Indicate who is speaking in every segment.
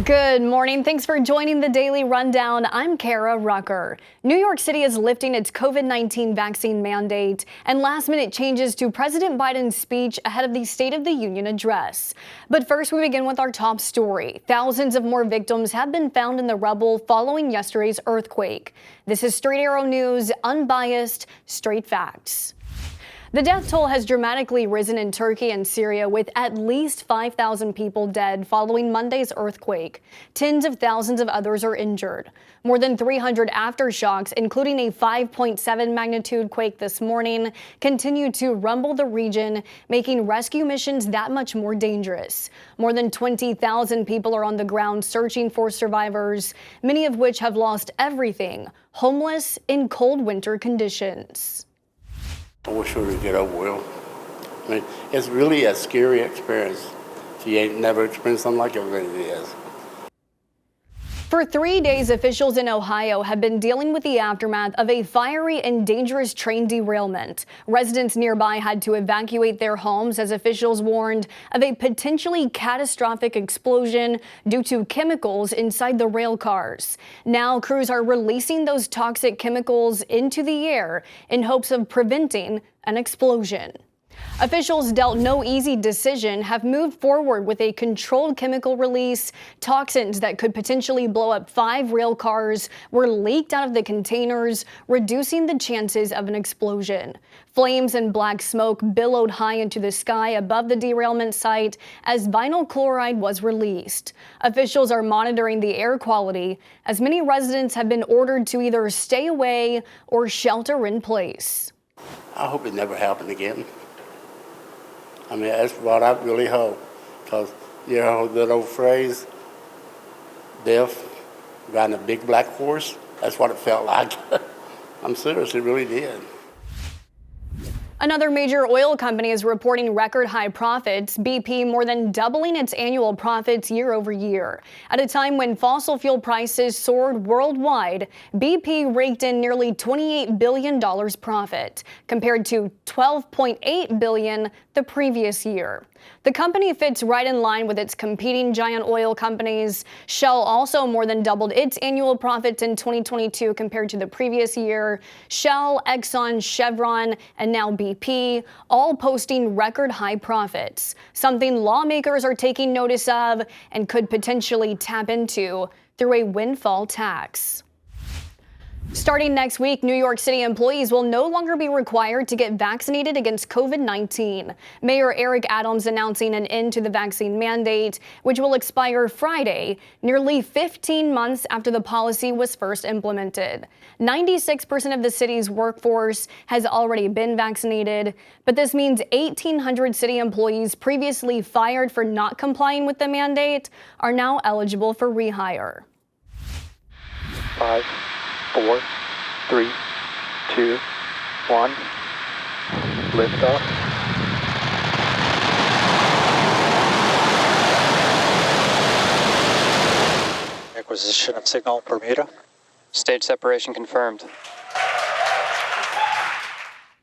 Speaker 1: Good morning. Thanks for joining the Daily Rundown. I'm Kara Rucker. New York City is lifting its COVID-19 vaccine mandate and last-minute changes to President Biden's speech ahead of the State of the Union address. But first, we begin with our top story. Thousands of more victims have been found in the rubble following yesterday's earthquake. This is Straight Arrow News, unbiased, straight facts. The death toll has dramatically risen in Turkey and Syria, with at least 5,000 people dead following Monday's earthquake. Tens of thousands of others are injured. More than 300 aftershocks, including a 5.7 magnitude quake this morning, continue to rumble the region, making rescue missions that much more dangerous. More than 20,000 people are on the ground searching for survivors, many of which have lost everything, homeless in cold winter conditions.
Speaker 2: I wish we would get over with. I mean, it's really a scary experience. If you ain't never experienced something like it, really is.
Speaker 1: For 3 days, officials in Ohio have been dealing with the aftermath of a fiery and dangerous train derailment. Residents nearby had to evacuate their homes as officials warned of a potentially catastrophic explosion due to chemicals inside the rail cars. Now, crews are releasing those toxic chemicals into the air in hopes of preventing an explosion. Officials dealt no easy decision, have moved forward with a controlled chemical release. Toxins that could potentially blow up 5 rail cars were leaked out of the containers, reducing the chances of an explosion. Flames and black smoke billowed high into the sky above the derailment site as vinyl chloride was released. Officials are monitoring the air quality as many residents have been ordered to either stay away or shelter in place.
Speaker 2: I hope it never happened again. I mean, that's what I really hope, because, you know, that old phrase, death riding a big black horse, that's what it felt like. I'm serious, it really did.
Speaker 1: Another major oil company is reporting record high profits, BP more than doubling its annual profits year over year. At a time when fossil fuel prices soared worldwide, BP raked in nearly $28 billion profit, compared to $12.8 billion the previous year. The company fits right in line with its competing giant oil companies. Shell also more than doubled its annual profits in 2022 compared to the previous year. Shell, Exxon, Chevron, and now BP, all posting record high profits, something lawmakers are taking notice of and could potentially tap into through a windfall tax. Starting next week, New York City employees will no longer be required to get vaccinated against COVID-19. Mayor Eric Adams announcing an end to the vaccine mandate, which will expire Friday, nearly 15 months after the policy was first implemented. 96% of the city's workforce has already been vaccinated, but this means 1,800 city employees previously fired for not complying with the mandate are now eligible for rehire.
Speaker 3: 5, 4, 3, 2, 1. Lift off. Acquisition of signal Bermuda.
Speaker 4: Stage separation confirmed.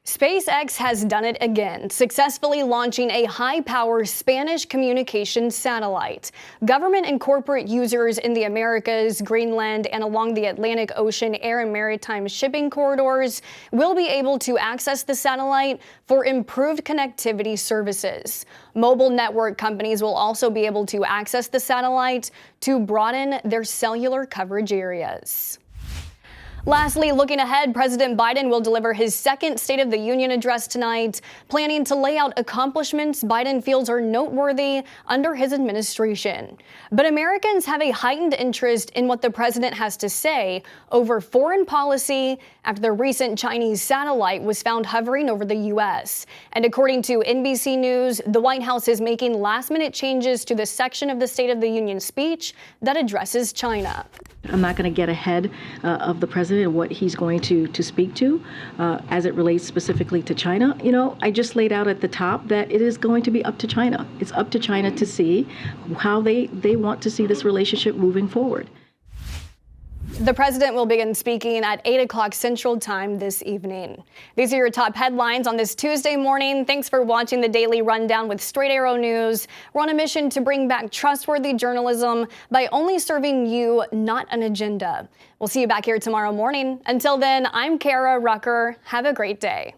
Speaker 1: SpaceX has done it again, successfully launching a high-power Spanish communications satellite. Government and corporate users in the Americas, Greenland, and along the Atlantic Ocean air and maritime shipping corridors will be able to access the satellite for improved connectivity services. Mobile network companies will also be able to access the satellite to broaden their cellular coverage areas. Lastly, looking ahead, President Biden will deliver his second State of the Union address tonight, planning to lay out accomplishments Biden feels are noteworthy under his administration. But Americans have a heightened interest in what the president has to say over foreign policy after the recent Chinese satellite was found hovering over the U.S. And according to NBC News, the White House is making last-minute changes to the section of the State of the Union speech that addresses China.
Speaker 5: I'm not going to get ahead of the president and what he's going to speak to as it relates specifically to China. You know, I just laid out at the top that it is going to be up to China. It's up to China to see how they want to see this relationship moving forward.
Speaker 1: The president will begin speaking at 8 o'clock Central Time this evening. These are your top headlines on this Tuesday morning. Thanks for watching the Daily Rundown with Straight Arrow News. We're on a mission to bring back trustworthy journalism by only serving you, not an agenda. We'll see you back here tomorrow morning. Until then, I'm Kara Rucker. Have a great day.